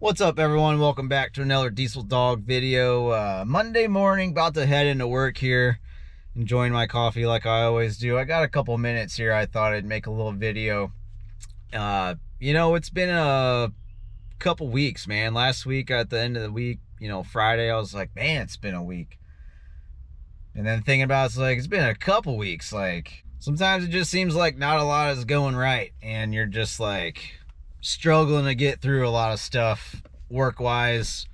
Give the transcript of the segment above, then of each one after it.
What's up, everyone? Welcome back to another Diesel Dog video. Monday morning, about to head into work here. Enjoying my coffee like I always do. I got a couple minutes here. I thought I'd make a little video. It's been a couple weeks, man. Last week, at the end of the week, Friday, I was like, man, it's been a week. And then thinking about it's like, it's been a couple weeks. Like, sometimes it just seems like not a lot is going right. And you're just like struggling to get through a lot of stuff work-wise,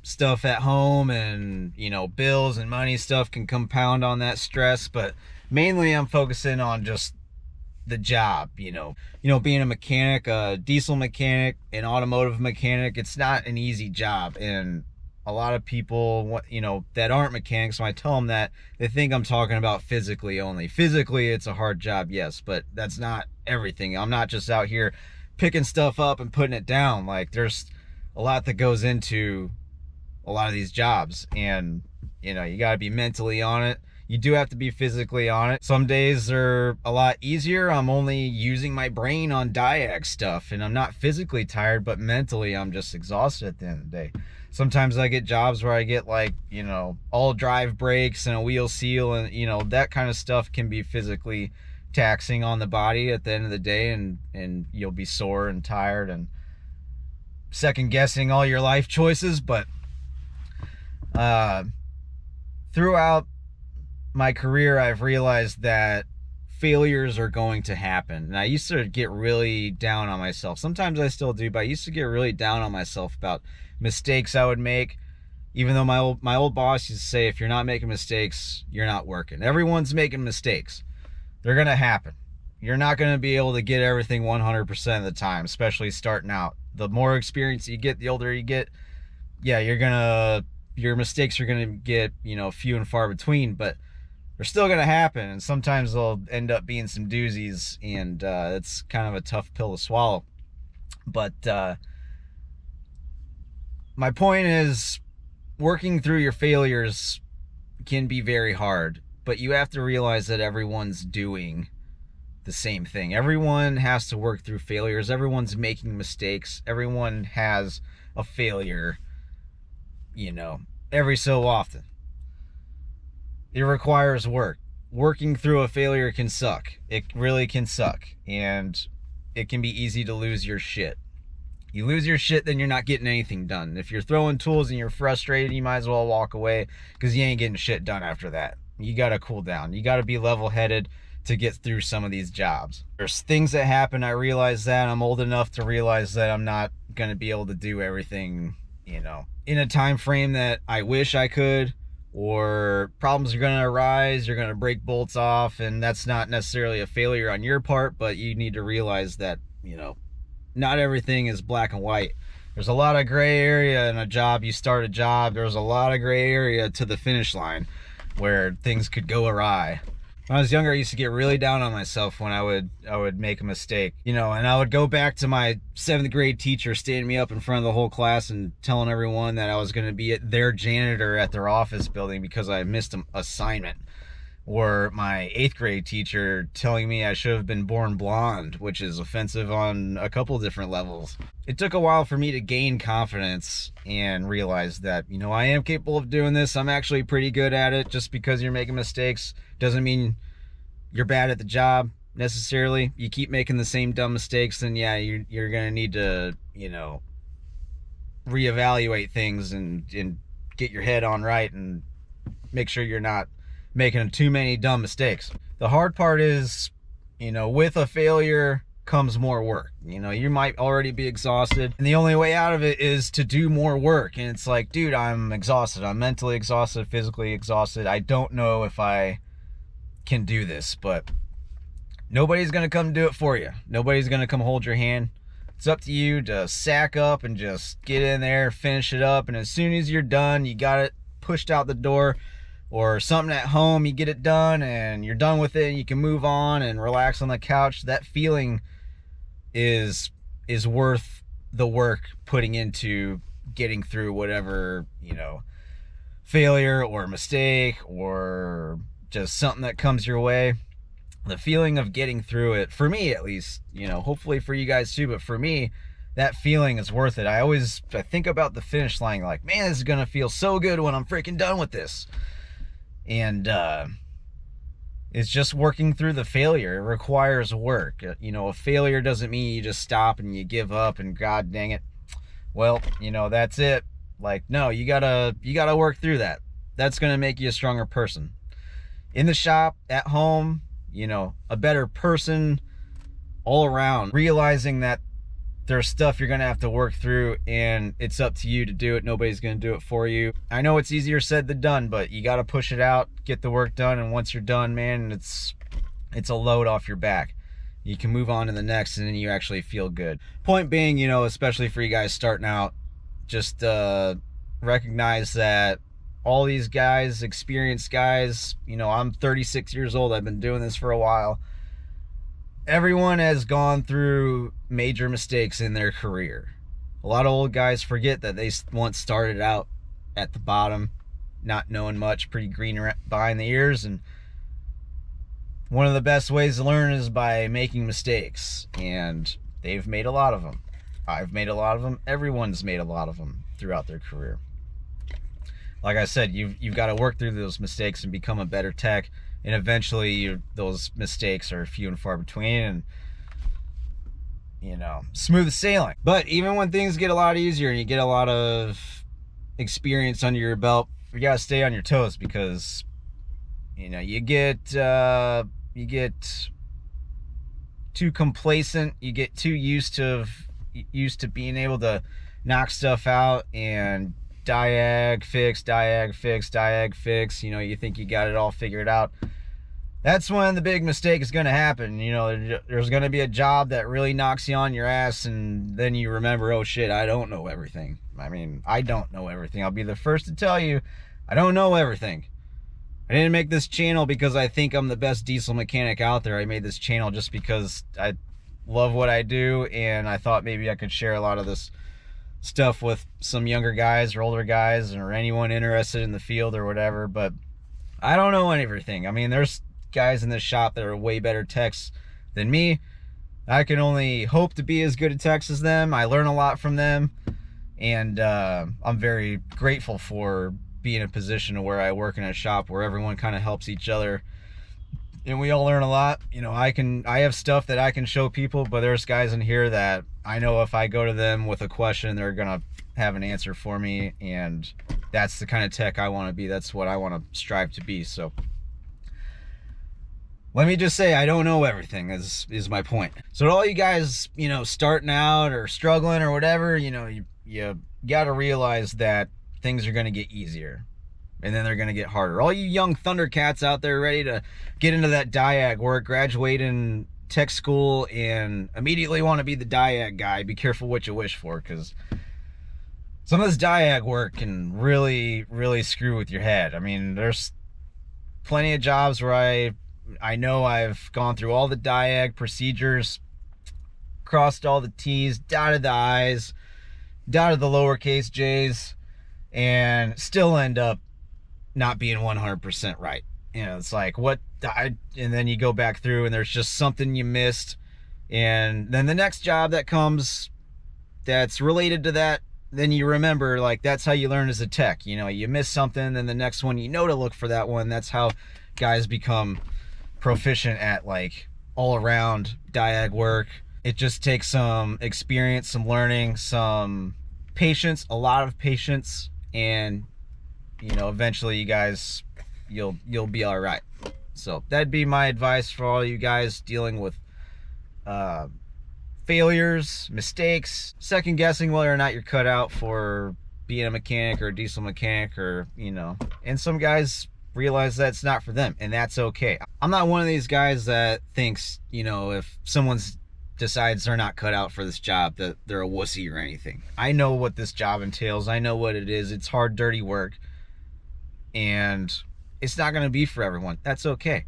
stuff at home, and bills and money stuff can compound on that stress. But mainly I'm focusing on just the job. Being a mechanic, a diesel mechanic, an automotive mechanic, it's not an easy job. And a lot of people that aren't mechanics, when I tell them that, they think I'm talking about physically only. Physically it's a hard job, yes, but that's not everything. I'm not just out here picking stuff up and putting it down. Like, there's a lot that goes into a lot of these jobs, and you got to be mentally on it. You do have to be physically on it. Some days are a lot easier. I'm only using my brain on diag stuff, and I'm not physically tired, but mentally I'm just exhausted at the end of the day. Sometimes I get jobs where I get like, all drive brakes and a wheel seal, and that kind of stuff can be physically taxing on the body at the end of the day, and you'll be sore and tired and second guessing all your life choices. But throughout my career, I've realized that failures are going to happen. And I used to get really down on myself. Sometimes I still do, but I used to get really down on myself about mistakes I would make. Even though my old boss used to say, if you're not making mistakes, you're not working. Everyone's making mistakes. They're going to happen. You're not going to be able to get everything 100% of the time, especially starting out. The more experience you get, the older you get, yeah, your mistakes are going to get, few and far between, but they're still going to happen. And sometimes they'll end up being some doozies, and it's kind of a tough pill to swallow. But my point is, working through your failures can be very hard. But you have to realize that everyone's doing the same thing. Everyone has to work through failures. Everyone's making mistakes. Everyone has a failure, every so often. It requires work. Working through a failure can suck. It really can suck. And it can be easy to lose your shit. You lose your shit, then you're not getting anything done. If you're throwing tools and you're frustrated, you might as well walk away, because you ain't getting shit done after that. You got to cool down. You got to be level-headed to get through some of these jobs. There's things that happen. I realize that. I'm old enough to realize that I'm not going to be able to do everything, in a time frame that I wish I could, or problems are going to arise. You're going to break bolts off, and that's not necessarily a failure on your part, but you need to realize that, not everything is black and white. There's a lot of gray area in a job. You start a job, there's a lot of gray area to the finish line where things could go awry. When I was younger, I used to get really down on myself when I would make a mistake, and I would go back to my 7th grade teacher standing me up in front of the whole class and telling everyone that I was going to be their janitor at their office building because I missed an assignment. Or my 8th grade teacher telling me I should have been born blonde, which is offensive on a couple different levels. It took a while for me to gain confidence and realize that, I am capable of doing this. I'm actually pretty good at it. Just because you're making mistakes doesn't mean you're bad at the job necessarily. You keep making the same dumb mistakes, then yeah, you're going to need to, reevaluate things and get your head on right and make sure you're not making too many dumb mistakes. The hard part is, with a failure comes more work. You might already be exhausted, and the only way out of it is to do more work. And it's like, dude, I'm exhausted. I'm mentally exhausted, physically exhausted. I don't know if I can do this, but nobody's going to come do it for you. Nobody's going to come hold your hand. It's up to you to sack up and just get in there, finish it up. And as soon as you're done, you got it pushed out the door, or something at home, you get it done and you're done with it and you can move on and relax on the couch. That feeling is worth the work putting into getting through whatever, failure or mistake or just something that comes your way. The feeling of getting through it, for me at least, hopefully for you guys too, but for me, that feeling is worth it. I think about the finish line like, man, this is gonna feel so good when I'm freaking done with this. And it's just working through the failure. It requires work. You know, a failure doesn't mean you just stop and you give up and god dang it, well, you know, that's it. Like, no, you gotta work through that. That's gonna make you a stronger person. In the shop, at home, you know, a better person all around. Realizing that there's stuff you're gonna have to work through and it's up to you to do it. Nobody's gonna do it for you. I know it's easier said than done, but you gotta push it out, get the work done, and once you're done, man, it's a load off your back. You can move on to the next and then you actually feel good. Point being, you know, especially for you guys starting out, just recognize that all these guys, experienced guys, you know, I'm 36 years old. I've been doing this for a while. Everyone has gone through major mistakes in their career. A lot of old guys forget that they once started out at the bottom, not knowing much, pretty green behind the ears, and one of the best ways to learn is by making mistakes, and they've made a lot of them. I've made a lot of them. Everyone's made a lot of them throughout their career. Like I said, you've got to work through those mistakes and become a better tech, and eventually those mistakes are few and far between, and you know, smooth sailing. But even when things get a lot easier and you get a lot of experience under your belt, you gotta stay on your toes, because you know, you get too complacent, you get too used to being able to knock stuff out and diag fix, you know, you think you got it all figured out. That's when the big mistake is going to happen. You know, there's going to be a job that really knocks you on your ass, and then you remember, oh shit, I don't know everything. I mean, I don't know everything. I'll be the first to tell you, I don't know everything. I didn't make this channel because I think I'm the best diesel mechanic out there. I made this channel just because I love what I do, and I thought maybe I could share a lot of this stuff with some younger guys or older guys or anyone interested in the field or whatever. But I don't know everything. I mean, there's guys in this shop that are way better techs than me. I can only hope to be as good a techs as them. I learn a lot from them, and I'm very grateful for being in a position where I work in a shop where everyone kind of helps each other and we all learn a lot. You know, I have stuff that I can show people, but there's guys in here that I know if I go to them with a question, they're gonna have an answer for me, and that's the kind of tech I want to be. That's what I want to strive to be. So let me just say, I don't know everything is my point. So to all you guys, you know, starting out or struggling or whatever, you know, you got to realize that things are going to get easier, and then they're going to get harder. All you young Thundercats out there ready to get into that diag work, graduate in tech school, and immediately want to be the diag guy, be careful what you wish for, because some of this diag work can really, really screw with your head. I mean, there's plenty of jobs where I know I've gone through all the diag procedures, crossed all the T's, dotted the I's, dotted the lowercase j's, and still end up not being 100% right. You know, it's like, and then you go back through and there's just something you missed, and then the next job that comes that's related to that, then you remember, like, that's how you learn as a tech. You know, you miss something, then the next one you know to look for that one. That's how guys become proficient at, like, all around diag work. It just takes some experience, some learning, some patience, a lot of patience, and you know, eventually you guys, you'll be all right. So that'd be my advice for all you guys dealing with failures, mistakes, second guessing whether or not you're cut out for being a mechanic or a diesel mechanic, or, you know, and some guys realize that's not for them, and that's okay. I'm not one of these guys that thinks, you know, if someone's decides they're not cut out for this job that they're a wussy or anything. I know what this job entails. I know what it is. It's hard, dirty work, and it's not going to be for everyone. That's okay.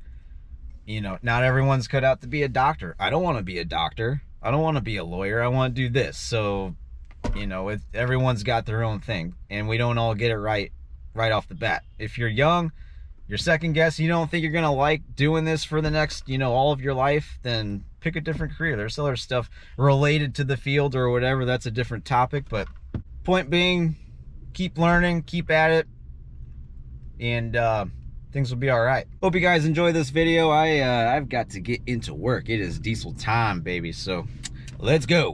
You know, not everyone's cut out to be a doctor. I don't want to be a doctor. I don't want to be a lawyer. I want to do this. So, you know, everyone's got their own thing, and we don't all get it right off the bat. If you're young, you're second guessing, you don't think you're gonna like doing this for the next, all of your life, then pick a different career. There's other stuff related to the field or whatever. That's a different topic, but point being, keep learning, keep at it, and things will be all right. Hope you guys enjoy this video. I've got to get into work. It is diesel time, baby, so let's go.